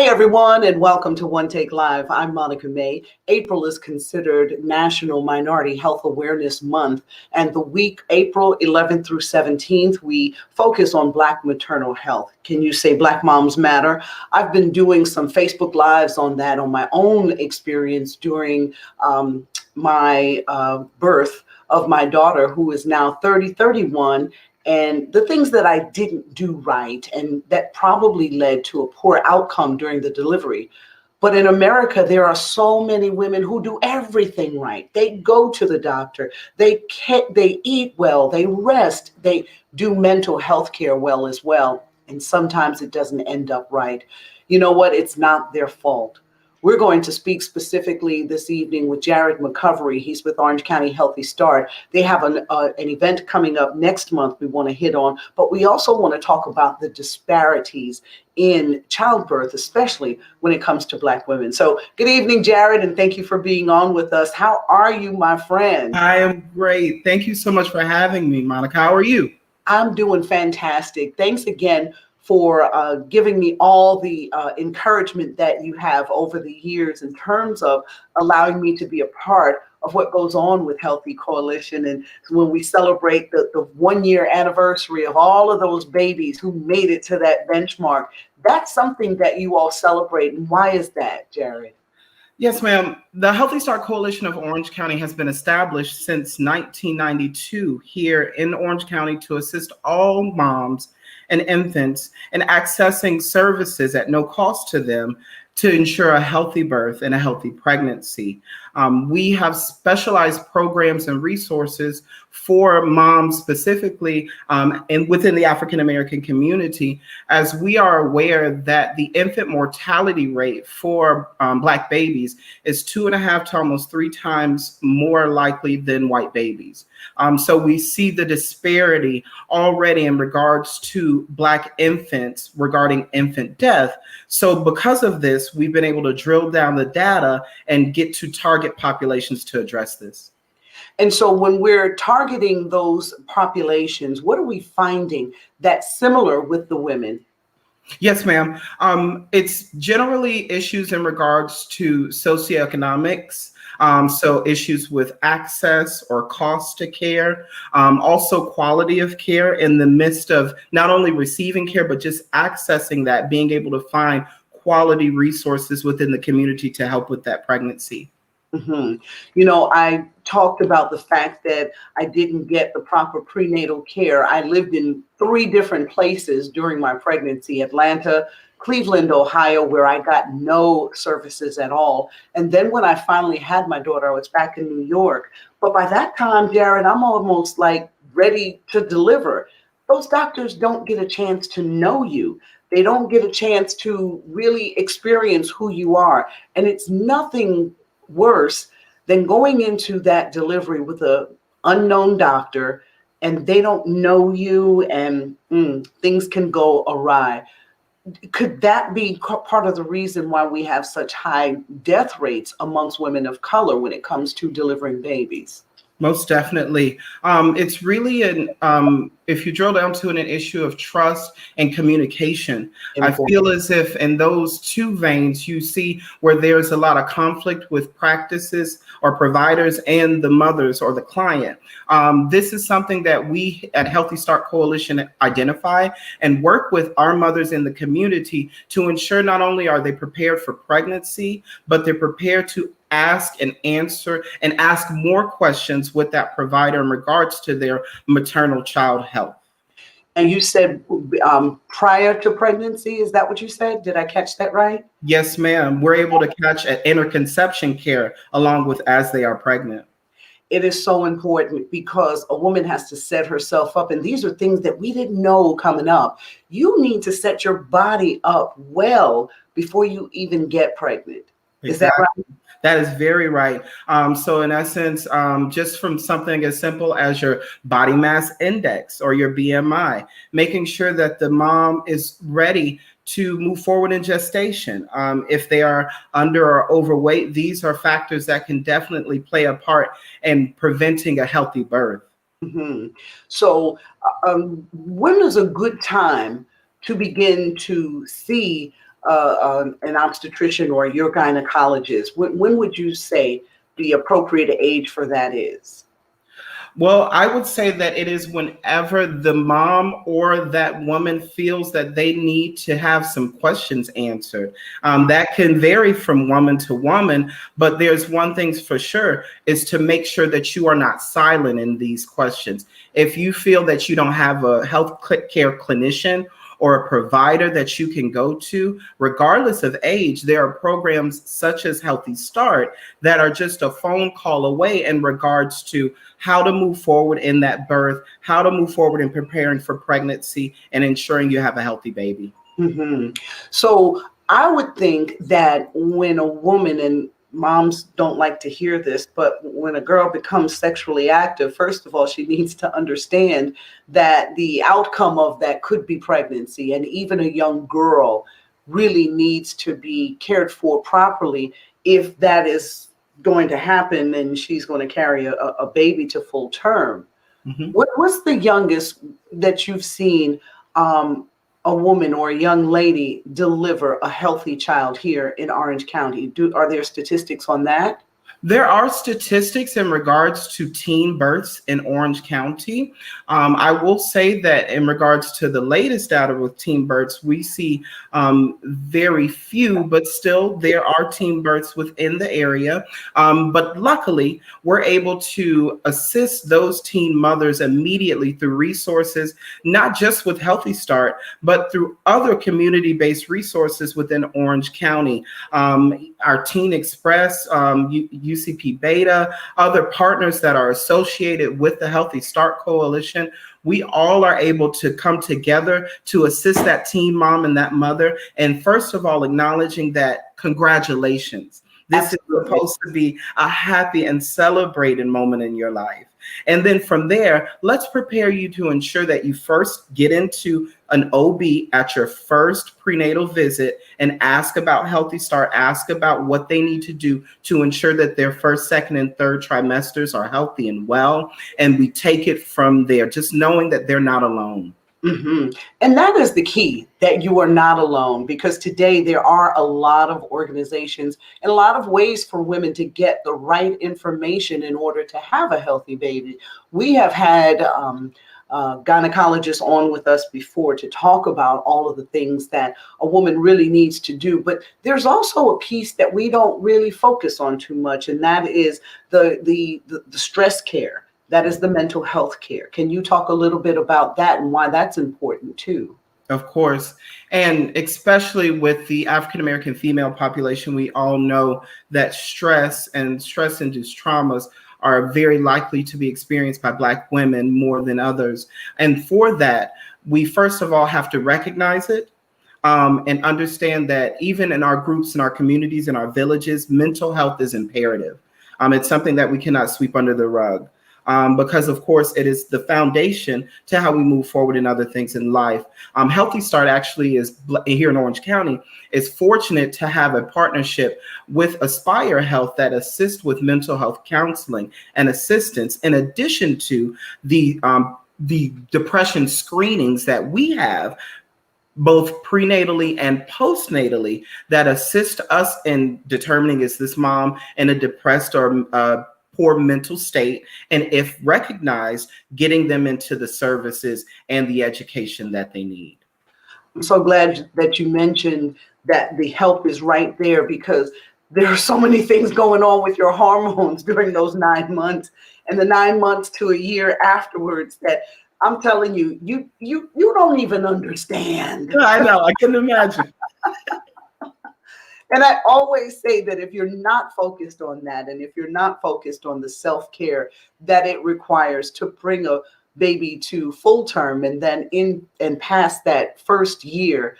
Hey everyone, and welcome to One Take Live. I'm Monica May. April is considered National Minority Health Awareness Month, and the week April 11th through 17th, we focus on Black maternal health. Can you say Black Moms Matter? I've been doing some Facebook Lives on that, on my own experience during my birth of my daughter, who is now 31, and the things that I didn't do right, and that probably led to a poor outcome during the delivery. But in America, there are so many women who do everything right. They go to the doctor, they eat well, they rest, they do mental health care well as well. And sometimes it doesn't end up right. You know what? It's not their fault. We're going to speak specifically this evening with Jared McCovery. He's with Orange County Healthy Start. They have an event coming up next month we want to hit on, but we also want to talk about the disparities in childbirth, especially when it comes to Black women. So good evening, Jared, and thank you for being on with us. How are you, my friend? I am great. Thank you so much for having me, Monica. How are you? I'm doing fantastic. Thanks again for giving me all the encouragement that you have over the years in terms of allowing me to be a part of what goes on with Healthy Coalition. And when we celebrate the 1-year anniversary of all of those babies who made it to that benchmark, that's something that you all celebrate. And why is that, Jared? Yes, ma'am. The Healthy Start Coalition of Orange County has been established since 1992 here in Orange County to assist all moms and infants in accessing services at no cost to them to ensure a healthy birth and a healthy pregnancy. We have specialized programs and resources for moms specifically and within the African American community, as we are aware that the infant mortality rate for Black babies is 2.5 to almost 3 times more likely than white babies. So we see the disparity already in regards to Black infants regarding infant death. So because of this, we've been able to drill down the data and get to target populations to address this. And so when we're targeting those populations, what are we finding that's similar with the women? Yes, ma'am. It's generally issues in regards to socioeconomics. So issues with access or cost to care, also quality of care in the midst of not only receiving care, but just accessing that, being able to find quality resources within the community to help with that pregnancy. Mm-hmm. You know, I talked about the fact that I didn't get the proper prenatal care. I lived in 3 different places during my pregnancy: Atlanta, Cleveland, Ohio, where I got no services at all. And then when I finally had my daughter, I was back in New York. But by that time, Jared, I'm almost like ready to deliver. Those doctors don't get a chance to know you. They don't get a chance to really experience who you are. And it's nothing worse than going into that delivery with an unknown doctor and they don't know you, and things can go awry. Could that be part of the reason why we have such high death rates amongst women of color when it comes to delivering babies? Most definitely. It's really if you drill down to an issue of trust and communication. I feel as if in those 2 veins, you see where there's a lot of conflict with practices or providers and the mothers or the client. This is something that we at Healthy Start Coalition identify and work with our mothers in the community to ensure not only are they prepared for pregnancy, but they're prepared to ask and answer and ask more questions with that provider in regards to their maternal child health. And you said prior to pregnancy, is that what you said? Did I catch that right? Yes, ma'am. We're able to catch at interconception care along with as they are pregnant. It is so important because a woman has to set herself up. And these are things that we didn't know coming up. You need to set your body up well before you even get pregnant. Is that right? That is very right. So in essence, just from something as simple as your body mass index or your BMI, making sure that the mom is ready to move forward in gestation. If they are under or overweight, these are factors that can definitely play a part in preventing a healthy birth. Mm-hmm. So when is a good time to begin to see an obstetrician or your gynecologist? When would you say the appropriate age for that is? Well, I would say that it is whenever the mom or that woman feels that they need to have some questions answered. That can vary from woman to woman, but there's one thing for sure is to make sure that you are not silent in these questions. If you feel that you don't have a health care clinician or a provider that you can go to, regardless of age, there are programs such as Healthy Start that are just a phone call away in regards to how to move forward in that birth, how to move forward in preparing for pregnancy and ensuring you have a healthy baby. Hmm. So I would think that when a woman, and moms don't like to hear this, but when a girl becomes sexually active, first of all, she needs to understand that the outcome of that could be pregnancy. And even a young girl really needs to be cared for properly if that is going to happen and she's going to carry a baby to full term. Mm-hmm. What's the youngest that you've seen a woman or a young lady deliver a healthy child here in Orange County? Are there statistics on that? There are statistics in regards to teen births in Orange County. I will say that in regards to the latest data with teen births, we see very few, but still there are teen births within the area. But luckily, we're able to assist those teen mothers immediately through resources, not just with Healthy Start, but through other community-based resources within Orange County. Our Teen Express, UCP Beta, other partners that are associated with the Healthy Start Coalition, we all are able to come together to assist that teen mom and that mother. And first of all, acknowledging that congratulations. This Absolutely. is supposed to be a happy and celebrated moment in your life. And then from there, let's prepare you to ensure that you first get into an OB at your first prenatal visit and ask about Healthy Start, ask about what they need to do to ensure that their first, second, and third trimesters are healthy and well. And we take it from there, just knowing that they're not alone. Mm-hmm. And that is the key, that you are not alone, because today there are a lot of organizations and a lot of ways for women to get the right information in order to have a healthy baby. We have had gynecologists on with us before to talk about all of the things that a woman really needs to do. But there's also a piece that we don't really focus on too much, and that is the stress care. That is the mental health care. Can you talk a little bit about that and why that's important too? Of course. And especially with the African-American female population, we all know that stress and stress-induced traumas are very likely to be experienced by Black women more than others. And for that, we first of all have to recognize it and understand that even in our groups, in our communities, in our villages, mental health is imperative. It's something that we cannot sweep under the rug. Because, of course, it is the foundation to how we move forward in other things in life. Healthy Start actually is here in Orange County is fortunate to have a partnership with Aspire Health that assists with mental health counseling and assistance, in addition to the depression screenings that we have both prenatally and postnatally that assist us in determining, is this mom in a depressed or poor mental state, and if recognized, getting them into the services and the education that they need. I'm so glad that you mentioned that the help is right there, because there are so many things going on with your hormones during those 9 months and the 9 months to a year afterwards that I'm telling you, you don't even understand. I know, I can imagine. And I always say that if you're not focused on that, and if you're not focused on the self-care that it requires to bring a baby to full term and then in and past that first year,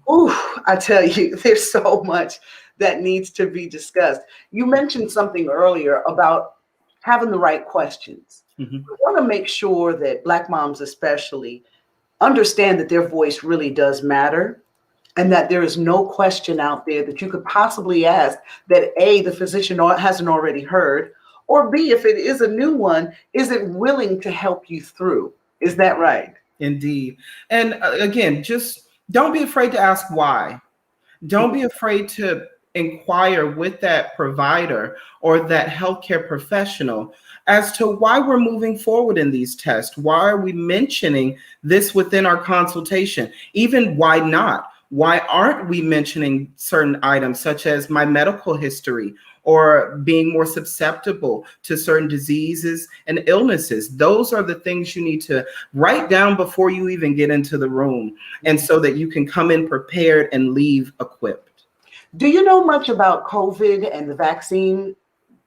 I tell you, there's so much that needs to be discussed. You mentioned something earlier about having the right questions. We want to make sure that Black moms especially understand that their voice really does matter, and that there is no question out there that you could possibly ask that A, the physician hasn't already heard, or B, if it is a new one, isn't willing to help you through. Is that right? Indeed. And again, just don't be afraid to ask why. Don't be afraid to inquire with that provider or that healthcare professional as to why we're moving forward in these tests. Why are we mentioning this within our consultation? Even why not? Why aren't we mentioning certain items such as my medical history or being more susceptible to certain diseases and illnesses? Those are the things you need to write down before you even get into the room, and so that you can come in prepared and leave equipped. Do you know much about COVID and the vaccine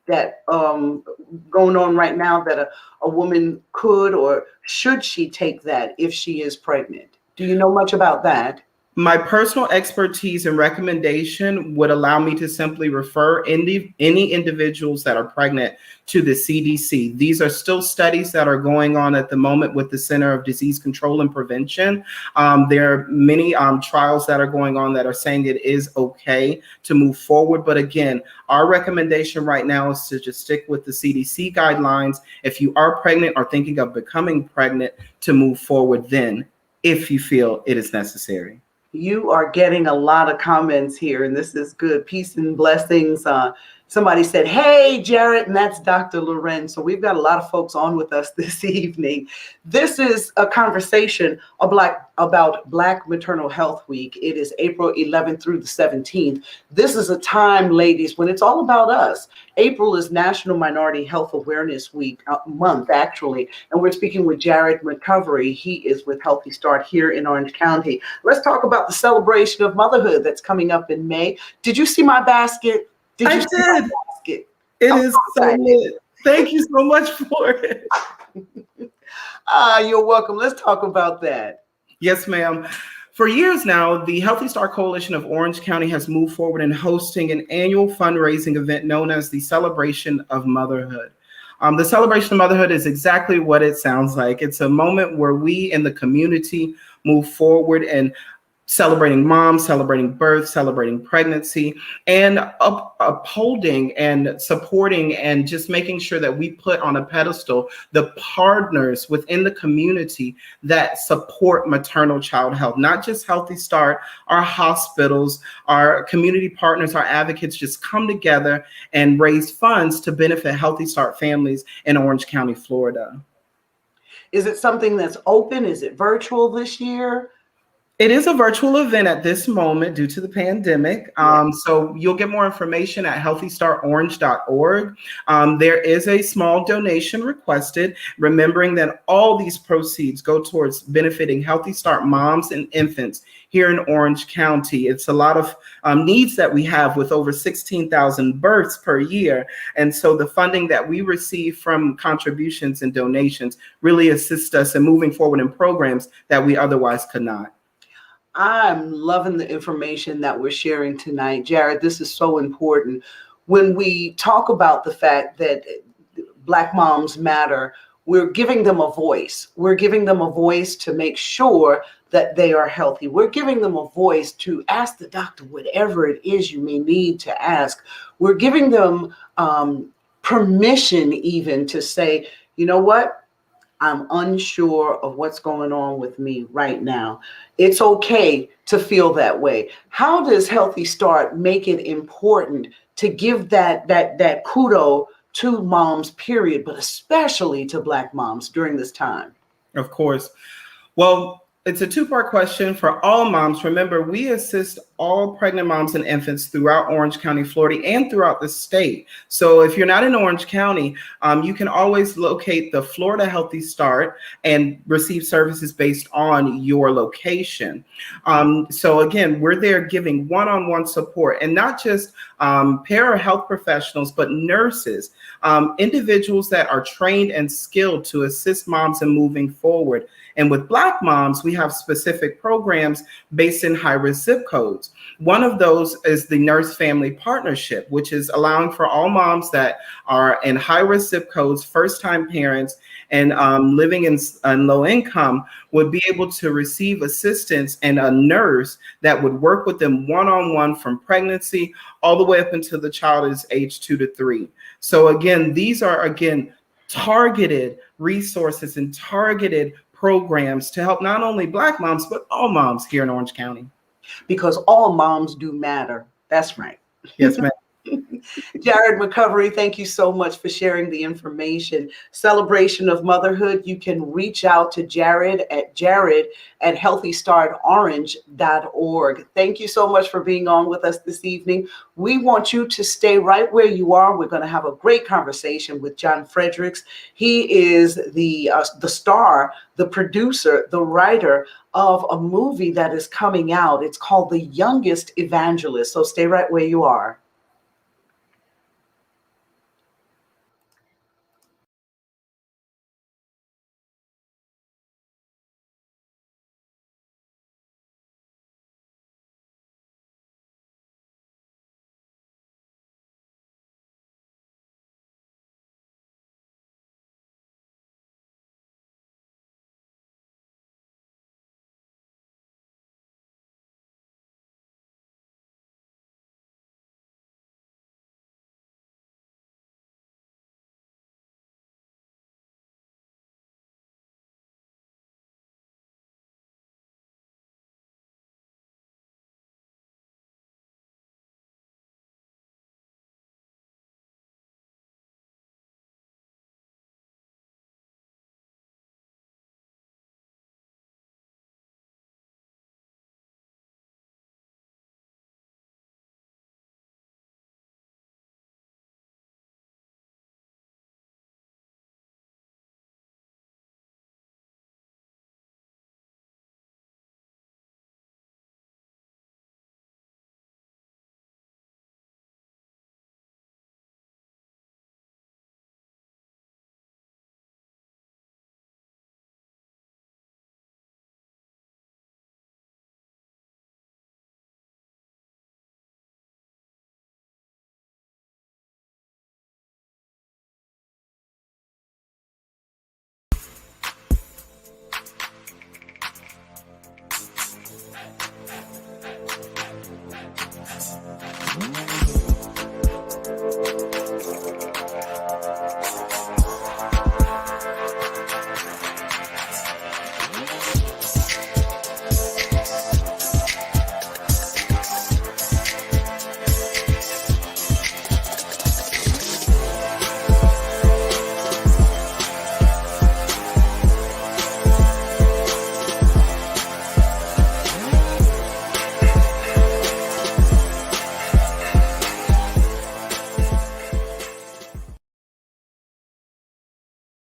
that going on right now, that a woman could or should she take that if she is pregnant? Do you know much about that? My personal expertise and recommendation would allow me to simply refer any individuals that are pregnant to the CDC. These are still studies that are going on at the moment with the Center of Disease Control and Prevention. There are many trials that are going on that are saying it is okay to move forward. But again, our recommendation right now is to just stick with the CDC guidelines. If you are pregnant or thinking of becoming pregnant, to move forward then, if you feel it is necessary. You are getting a lot of comments here, and this is good. Peace and blessings. Somebody said, hey, Jared, and that's Dr. Loren. So we've got a lot of folks on with us this evening. This is a conversation about Black Maternal Health Week. It is April 11th through the 17th. This is a time, ladies, when it's all about us. April is National Minority Health Awareness Week, month, actually. And we're speaking with Jared McCovery. He is with Healthy Start here in Orange County. Let's talk about the celebration of motherhood that's coming up in May. Did you see my basket? I did. It is so lit. Thank you so much for it. You're welcome. Let's talk about that. Yes, ma'am. For years now, the Healthy Start Coalition of Orange County has moved forward in hosting an annual fundraising event known as the Celebration of Motherhood. The Celebration of Motherhood is exactly what it sounds like. It's a moment where we in the community move forward and celebrating moms, celebrating birth, celebrating pregnancy, and upholding and supporting and just making sure that we put on a pedestal the partners within the community that support maternal child health, not just Healthy Start, our hospitals, our community partners, our advocates just come together and raise funds to benefit Healthy Start families in Orange County, Florida. Is it something that's open? Is it virtual this year? It is a virtual event at this moment due to the pandemic. So you'll get more information at healthystartorange.org. There is a small donation requested, remembering that all these proceeds go towards benefiting Healthy Start moms and infants here in Orange County. It's a lot of needs that we have with over 16,000 births per year. And so the funding that we receive from contributions and donations really assists us in moving forward in programs that we otherwise could not. I'm loving the information that we're sharing tonight. Jared, this is so important. When we talk about the fact that Black moms matter, we're giving them a voice. We're giving them a voice to make sure that they are healthy. We're giving them a voice to ask the doctor whatever it is you may need to ask. We're giving them permission even to say, you know what? I'm unsure of what's going on with me right now. It's okay to feel that way. How does Healthy Start make it important to give that kudo to moms, period, but especially to Black moms during this time? Of course. Well, it's a two-part question for all moms. Remember, we assist all pregnant moms and infants throughout Orange County, Florida, and throughout the state. So if you're not in Orange County, you can always locate the Florida Healthy Start and receive services based on your location. So again, we're there giving one-on-one support, and not just para-health professionals, but nurses, individuals that are trained and skilled to assist moms in moving forward. And with Black moms, we have specific programs based in high-risk zip codes. One of those is the Nurse Family Partnership, which is allowing for all moms that are in high-risk zip codes, first-time parents, and living in low income would be able to receive assistance and a nurse that would work with them one-on-one from pregnancy all the way up until the child is age 2 to 3. So again, these are, targeted resources and targeted programs to help not only Black moms, but all moms here in Orange County. because all moms do matter. That's right. Yes, ma'am. Jared McCovery, thank you so much for sharing the information. Celebration of Motherhood. You can reach out to Jared at healthystartorange.org. Thank you so much for being on with us this evening. We want you to stay right where you are. We're going to have a great conversation with John Fredricks. He is the star, the producer, the writer of a movie that is coming out. It's called The Youngest Evangelist. So stay right where you are.